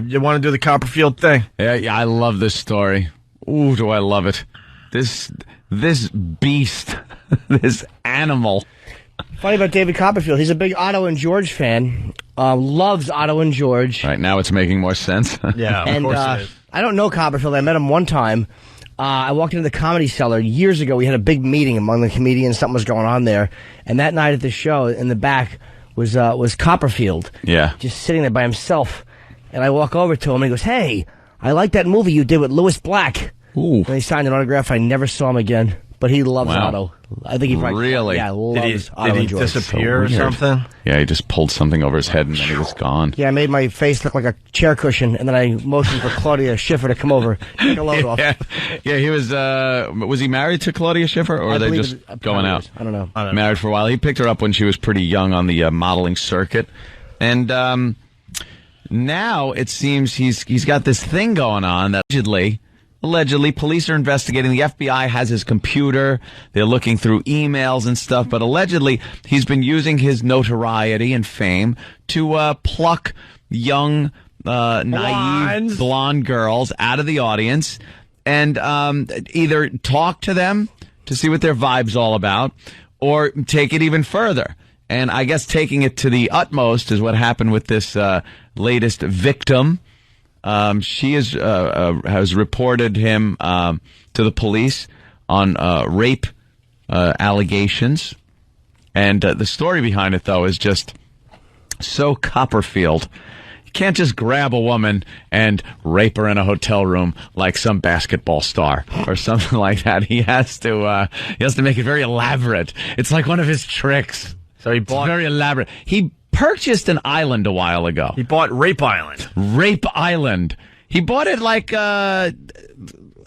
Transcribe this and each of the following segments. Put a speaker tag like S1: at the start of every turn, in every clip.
S1: You want to do the Copperfield thing?
S2: Yeah, I love this story. Ooh, do I love it. This beast, this animal.
S3: Funny about David Copperfield. He's a big Otto and George fan. Loves Otto and George.
S2: Right, now it's making more sense.
S1: Yeah, of course it is.
S3: I don't know Copperfield. I met him one time. I walked into the Comedy Cellar years ago. We had a big meeting among the comedians. Something was going on there. And that night at the show, in the back, was Copperfield.
S2: Yeah.
S3: Just sitting there by himself. And I walk over to him and he goes, "Hey, I like that movie you did with Louis Black."
S2: Ooh.
S3: And he signed an autograph. I never saw him again. But he loves Otto. I think he probably...
S2: Really?
S3: Yeah, loves Otto
S1: Did he
S3: and George.
S1: disappear or something?
S2: Yeah, he just pulled something over his head and then he was gone.
S3: Yeah, I made my face look like a chair cushion, and then I motioned for Claudia Schiffer to come over, take a load off.
S2: Yeah, he was he married to Claudia Schiffer, or are they just going out?
S3: I don't know.
S2: Married for a while. He picked her up when she was pretty young on the modeling circuit. And now it seems he's got this thing going on that allegedly, police are investigating. The FBI has his computer. They're looking through emails and stuff. But allegedly, he's been using his notoriety and fame to pluck young, naive, blonde girls out of the audience and either talk to them to see what their vibe's all about or take it even further. And I guess taking it to the utmost is what happened with this latest victim. She has reported him to the police on rape allegations. And the story behind it, though, is just so Copperfield. You can't just grab a woman and rape her in a hotel room like some basketball star or something like that. He has to make it very elaborate. It's like one of his tricks.
S1: So it's
S2: very elaborate. He purchased an island a while ago.
S1: He bought Rape Island.
S2: Rape Island. He bought it like, I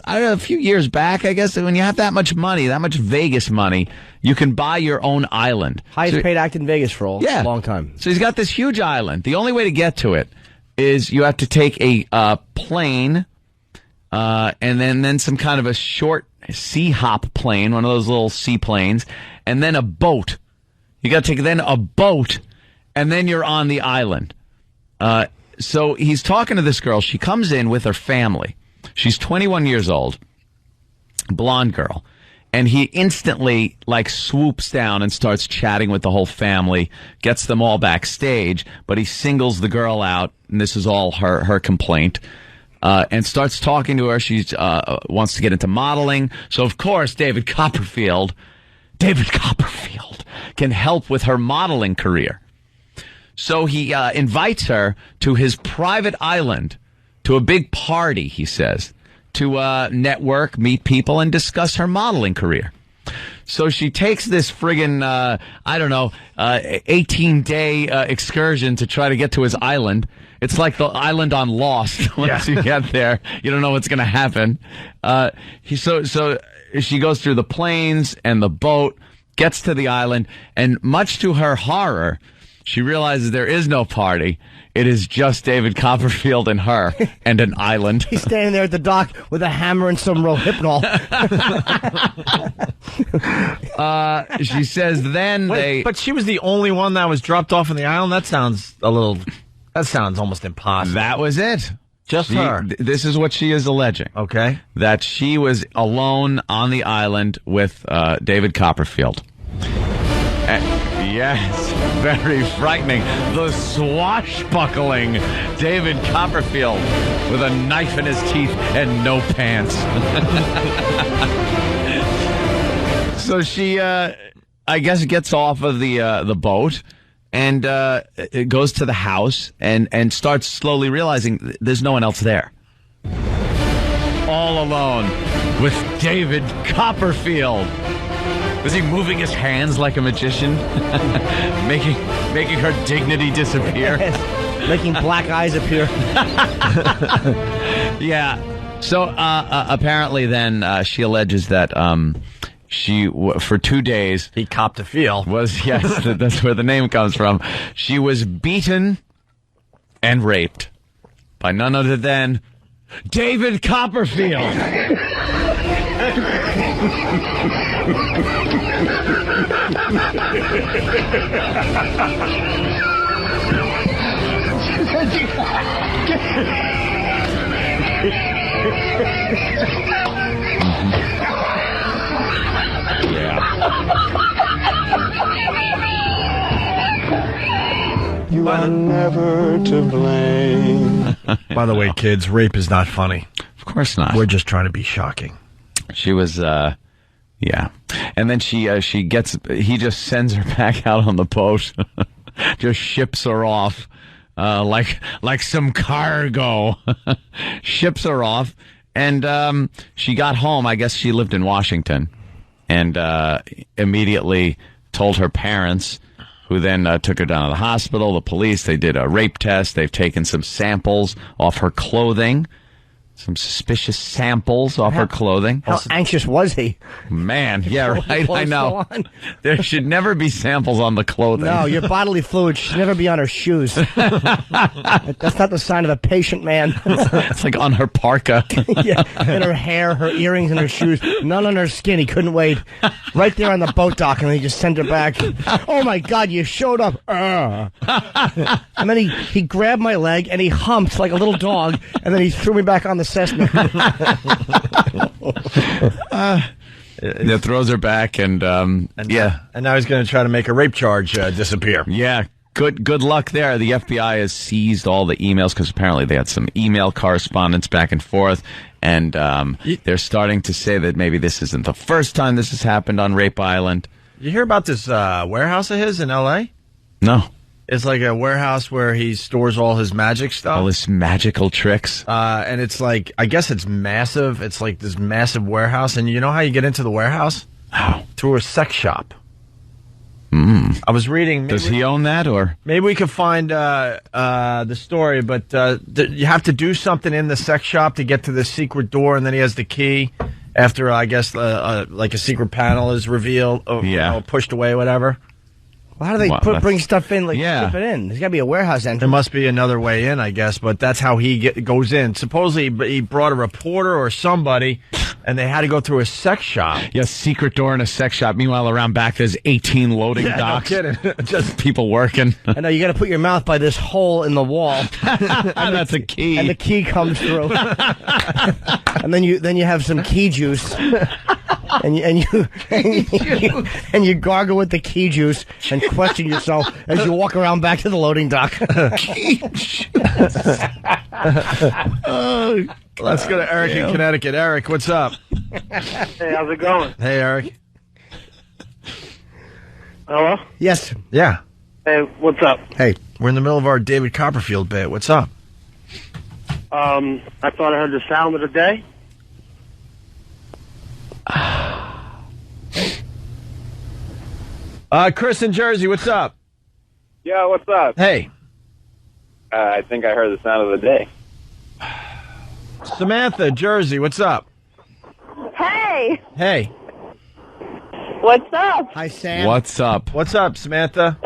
S2: don't know, a few years back, I guess. When you have that much money, that much Vegas money, you can buy your own island.
S3: Highest paid act in Vegas for a long time.
S2: So he's got this huge island. The only way to get to it is you have to take a plane and then some kind of a short sea hop plane, one of those little seaplanes, and then a boat. You got to take then a boat, and then you're on the island. So he's talking to this girl. She comes in with her family. She's 21 years old, blonde girl. And he instantly, swoops down and starts chatting with the whole family, gets them all backstage, but he singles the girl out, and this is all her complaint, and starts talking to her. She wants to get into modeling. So, of course, David Copperfield can help with her modeling career. So he invites her to his private island, to a big party, he says, to network, meet people, and discuss her modeling career. So she takes this friggin', 18-day excursion to try to get to his island. It's like the island on Lost. Once you get there, you don't know what's going to happen. So she goes through the planes and the boat, gets to the island, and much to her horror, she realizes there is no party. It is just David Copperfield and her and an island.
S3: He's standing there at the dock with a hammer and some Rohypnol.
S2: She says then
S1: But she was the only one that was dropped off on the island? That sounds almost impossible.
S2: That was it.
S1: Just her.
S2: This is what she is alleging.
S1: Okay.
S2: That she was alone on the island with David Copperfield. Yes, very frightening. The swashbuckling David Copperfield with a knife in his teeth and no pants. So she, I guess, gets off of the boat and it goes to the house and starts slowly realizing there's no one else there. All alone with David Copperfield. Was he moving his hands like a magician? making her dignity disappear?
S3: Yes. Making black eyes appear.
S2: Yeah. So apparently then she alleges that she, for 2 days...
S1: He copped a feel.
S2: Yes, that's where the name comes from. She was beaten and raped by none other than David Copperfield.
S4: You are never to blame.
S1: By the way, kids, rape is not funny.
S2: Of course not.
S1: We're just trying to be shocking.
S2: She was, yeah. And then he just sends her back out on the boat. Just ships her off, like some cargo. Ships her off. And, she got home. I guess she lived in Washington, and, immediately told her parents, who then took her down to the hospital, the police. They did a rape test. They've taken some samples off her clothing. Some suspicious samples off her clothing.
S3: How anxious was he?
S2: Man, yeah, right, I know. There should never be samples on the clothing.
S3: No, your bodily fluid should never be on her shoes. That's not the sign of a patient man.
S2: It's like on her parka.
S3: Yeah, and her hair, her earrings, and her shoes. None on her skin. He couldn't wait. Right there on the boat dock, and he just sent her back. Oh, my God, you showed up. And then he grabbed my leg, and he humped like a little dog, and then he threw me back on the Cessna.
S2: That throws her back, and yeah.
S1: And now he's going to try to make a rape charge disappear.
S2: Yeah. Good luck there. The FBI has seized all the emails because apparently they had some email correspondence back and forth, and they're starting to say that maybe this isn't the first time this has happened on Rape Island.
S1: You hear about this warehouse of his in L.A.?
S2: No.
S1: It's like a warehouse where he stores all his magic stuff.
S2: All his magical tricks.
S1: And it's like, I guess it's massive. It's like this massive warehouse. And you know how you get into the warehouse?
S2: How?
S1: Through a sex shop. I was reading.
S2: Does he own that, or?
S1: Maybe we could find the story, but you have to do something in the sex shop to get to the secret door, and then he has the key after, I guess, like a secret panel is revealed or pushed away, whatever.
S3: Well, how do they bring stuff in, ship it in? There's got to be a warehouse entrance.
S1: There must be another way in, I guess, but that's how he goes in. Supposedly, he brought a reporter or somebody, and they had to go through a sex shop.
S2: Yeah, secret door in a sex shop. Meanwhile, around back, there's 18 loading docks.
S1: No kidding.
S2: Just people working.
S3: I know, you got to put your mouth by this hole in the wall.
S2: And that's a key.
S3: And the key comes through. And then you have some key juice. And you gargle with the key juice and question yourself as you walk around back to the loading dock.
S1: Let's go to Eric in Connecticut. Eric, what's up?
S5: Hey, how's it going?
S1: Hey, Eric.
S5: Hello?
S3: Yes.
S1: Yeah.
S5: Hey, what's up?
S1: Hey, we're in the middle of our David Copperfield bit. What's up?
S5: I thought I heard the sound of the day.
S1: Chris in Jersey, what's up?
S6: Yeah, what's up?
S1: Hey.
S6: I think I heard the sound of the day.
S1: Samantha, Jersey, what's up?
S7: Hey.
S1: Hey.
S7: What's up?
S3: Hi, Sam.
S2: What's up?
S1: What's up, Samantha?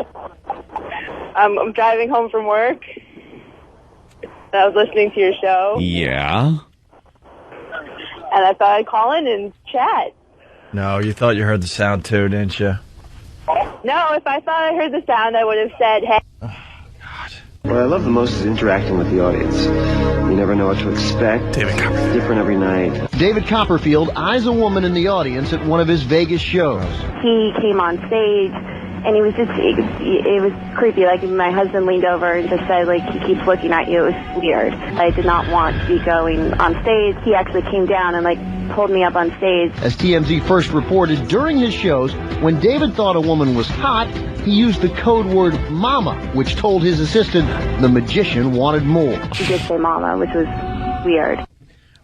S7: I'm driving home from work. I was listening to your show.
S2: Yeah.
S7: And I thought I'd call in and chat.
S1: No, you thought you heard the sound too, didn't you?
S7: No, if I thought I heard the sound, I would have said, hey.
S4: What I love the most is interacting with the audience. You never know what to expect.
S1: David Copperfield.
S4: Different every night.
S8: David Copperfield eyes a woman in the audience at one of his Vegas shows.
S7: He came on stage, and he was just, it was creepy. Like, my husband leaned over and just said, like, he keeps looking at you. It was weird. I did not want to be going on stage. He actually came down and, like, pulled me up on stage.
S8: As TMZ first reported, during his shows, when David thought a woman was hot, he used the code word mama, which told his assistant the magician wanted more.
S7: He did say mama, which was weird.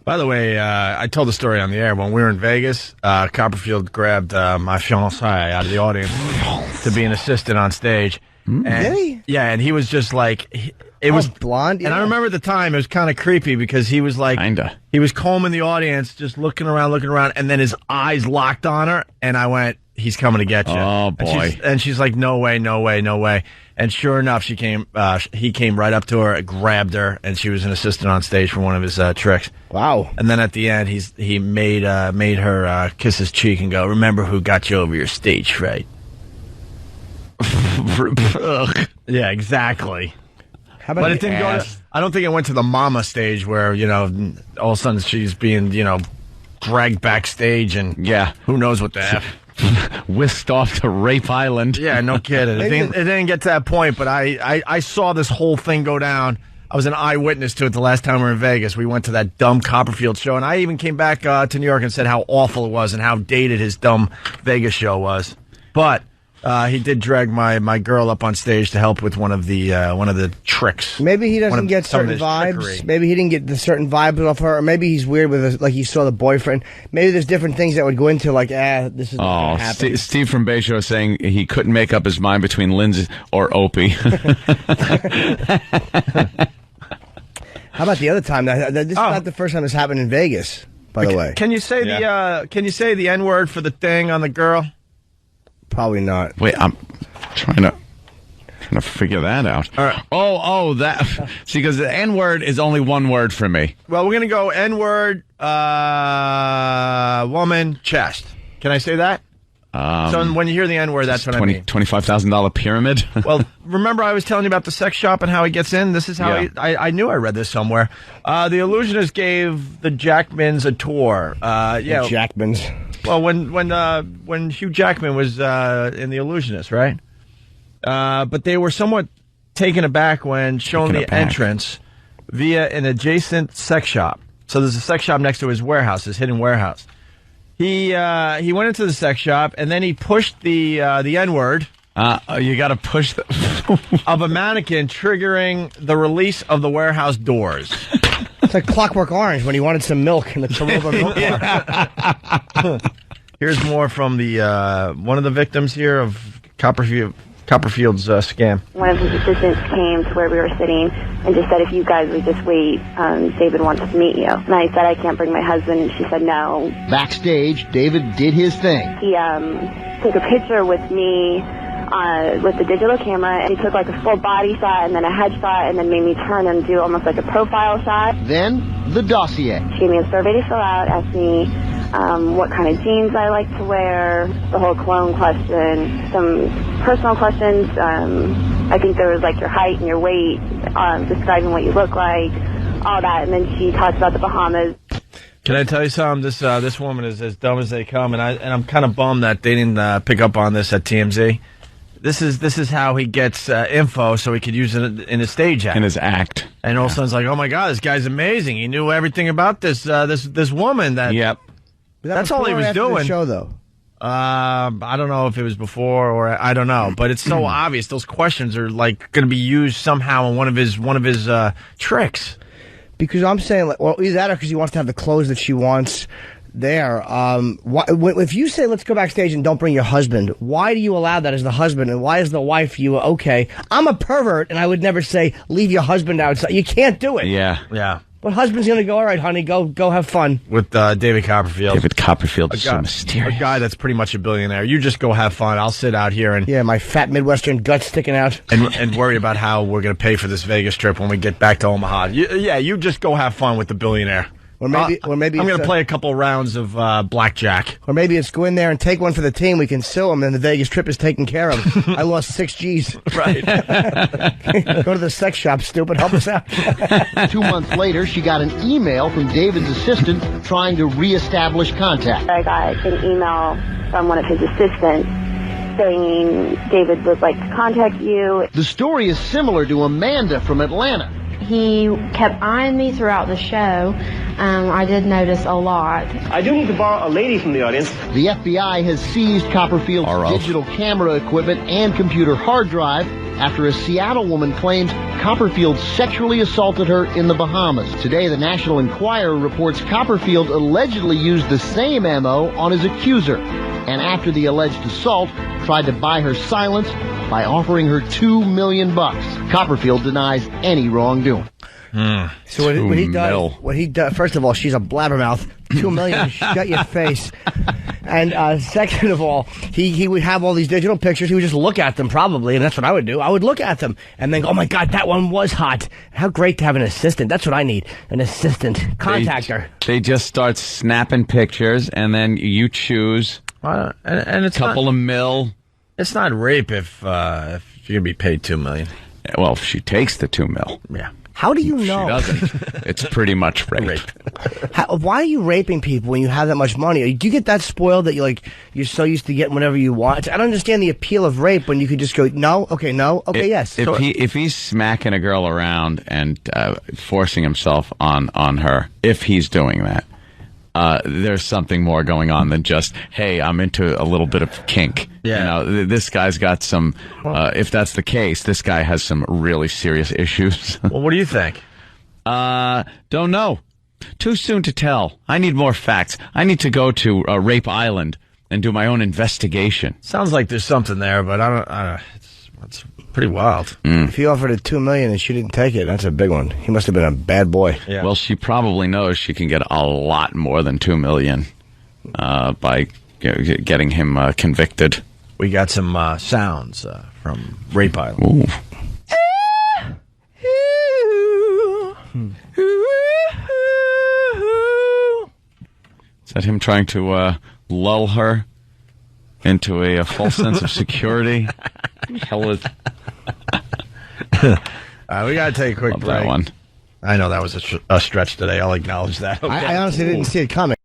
S1: By the way, I told the story on the air. When we were in Vegas, Copperfield grabbed my fiancée out of the audience to be an assistant on stage. And,
S3: did he?
S1: Yeah, and he was just like... It was
S3: blonde, yeah.
S1: And I remember at the time, it was kind of creepy because he was like...
S2: Kinda.
S1: He was combing the audience, just looking around, and then his eyes locked on her, and I went, he's coming to get you.
S2: Oh, boy.
S1: And she's like, no way, no way, no way. And sure enough, he came right up to her, grabbed her, and she was an assistant on stage for one of his tricks.
S3: Wow.
S1: And then at the end, he made her kiss his cheek and go, remember who got you over your stage fright. Yeah, exactly.
S3: How about
S1: But
S3: the
S1: it didn't
S3: ass?
S1: I don't think it went to the mama stage where, all of a sudden she's being, dragged backstage and who knows what the F.
S2: Whisked off to Rape Island.
S1: Yeah, no kidding. It didn't get to that point, but I saw this whole thing go down. I was an eyewitness to it the last time we were in Vegas. We went to that dumb Copperfield show, and I even came back to New York and said how awful it was and how dated his dumb Vegas show was. But he did drag my girl up on stage to help with one of the tricks.
S3: Maybe he doesn't get certain vibes.
S1: Trickery.
S3: Maybe he didn't get the certain vibes off her. Or maybe he's weird with like he saw the boyfriend. Maybe there's different things that would go into like, this is not gonna happen.
S2: Steve from Bay Show saying he couldn't make up his mind between Lindsay or Opie.
S3: How about the other time? This is not the first time this happened in Vegas, by the way.
S1: Can you say the N-word for the thing on the girl?
S3: Probably not.
S2: Wait, I'm trying to figure that out.
S1: All right.
S2: Oh, that. See, because the N-word is only one word for me.
S1: Well, we're going to go N-word, woman, chest. Can I say that? So when you hear the N-word, that's what I mean.
S2: $25,000 pyramid?
S1: Well, remember I was telling you about the sex shop and how he gets in? This is how I knew I read this somewhere. The Illusionist gave the Jackmans a tour.
S3: The Jackmans.
S1: Well, when Hugh Jackman was in The Illusionist, right? But they were somewhat taken aback when shown the entrance via an adjacent sex shop. So there's a sex shop next to his warehouse, his hidden warehouse. He went into the sex shop and then he pushed the N-word.
S2: You got to push
S1: of a mannequin, triggering the release of the warehouse doors.
S3: It's like Clockwork Orange when he wanted some milk in the Tarova milk bar.
S1: Here's more from the one of the victims here of Copperfield's scam.
S7: One of his assistants came to where we were sitting and just said, if you guys would just wait, David wants to meet you. And I said, I can't bring my husband. And she said, no.
S8: Backstage, David did his thing.
S7: He took a picture with me with the digital camera, and he took like a full body shot and then a head shot and then made me turn and do almost like a profile shot.
S8: Then the dossier.
S7: She gave me a survey to fill out, asked me what kind of jeans I like to wear, the whole cologne question, some personal questions. I think there was like your height and your weight, describing what you look like, all that. And then she talked about the Bahamas.
S1: Can I tell you something? This woman is as dumb as they come, and I'm kind of bummed that they didn't pick up on this at TMZ. This is how he gets info so he could use it in his stage act.
S2: In his act.
S1: And all of a sudden it's like, oh my God, this guy's amazing. He knew everything about this woman.
S2: Yep.
S1: That's all he was doing.
S3: The show, though.
S1: I don't know if it was before or I don't know, but it's so obvious. Those questions are like going to be used somehow in one of his tricks.
S3: Because I'm saying, like, well, either that or because he wants to have the clothes that she wants there. If you say, let's go backstage and don't bring your husband, why do you allow that as the husband? And why is the wife, okay, I'm a pervert and I would never say, leave your husband outside. You can't do it.
S1: Yeah.
S3: But husband's going to go, all right, honey, go have fun.
S1: With David Copperfield.
S2: David Copperfield is so mysterious.
S1: A guy that's pretty much a billionaire. You just go have fun. I'll sit out here and...
S3: Yeah, my fat Midwestern guts sticking out.
S1: And worry about how we're going to pay for this Vegas trip when we get back to Omaha. You just go have fun with the billionaire.
S3: Or maybe
S1: I'm going to play a couple rounds of blackjack.
S3: Or maybe it's go in there and take one for the team. We can sue him, and the Vegas trip is taken care of. I lost 6 G's.
S1: Right.
S3: Go to the sex shop, stupid. Help us out.
S8: 2 months later, she got an email from David's assistant trying to reestablish contact.
S7: I got an email from one of his assistants saying David would like to contact you.
S8: The story is similar to Amanda from Atlanta.
S9: He kept eyeing me throughout the show. I did notice a lot.
S5: I do need to borrow a lady from the audience.
S8: The FBI has seized Copperfield's digital camera equipment and computer hard drive after a Seattle woman claims Copperfield sexually assaulted her in the Bahamas. Today, the National Enquirer reports Copperfield allegedly used the same MO on his accuser, and after the alleged assault, tried to buy her silence by offering her $2 million. Copperfield denies any wrongdoing.
S3: So what he does, first of all, she's a blabbermouth. $2 million, shut your face. And second of all, he would have all these digital pictures. He would just look at them probably, and that's what I would do. I would look at them and then go, oh my God, that one was hot. How great to have an assistant. That's what I need, an assistant. Contact her.
S2: They just start snapping pictures, and then you choose
S1: and it's
S2: a couple of mil.
S1: It's not rape if you're going to be paid $2 million.
S2: Well, if she takes the $2 million.
S1: Yeah.
S3: How do you
S2: She
S3: know?
S2: doesn't. It's pretty much rape.
S3: Why are you raping people when you have that much money? Do you get that spoiled that you're so used to getting whatever you want? I don't understand the appeal of rape when you could just go, no, okay, yes.
S2: If he's smacking a girl around and forcing himself on her, if he's doing that, there's something more going on than just, hey, I'm into a little bit of kink.
S1: Yeah.
S2: You know, this guy's got some, if that's the case, this guy has some really serious issues.
S1: Well, what do you think?
S2: Don't know. Too soon to tell. I need more facts. I need to go to Rape Island and do my own investigation.
S1: Sounds like there's something there, but I don't it's pretty wild.
S3: If he offered her $2 million and she didn't take it, that's a big one. He must have been a bad boy.
S1: Yeah.
S2: Well, she probably knows she can get a lot more than $2 million by getting him convicted.
S1: We got some sounds from Rape Island.
S2: Is that him trying to lull her into a false sense of security? Hell is...
S1: We got to take a quick
S2: Love
S1: break.
S2: that one.
S1: I know that was a stretch today. I'll acknowledge that. Okay.
S3: I honestly didn't see it coming.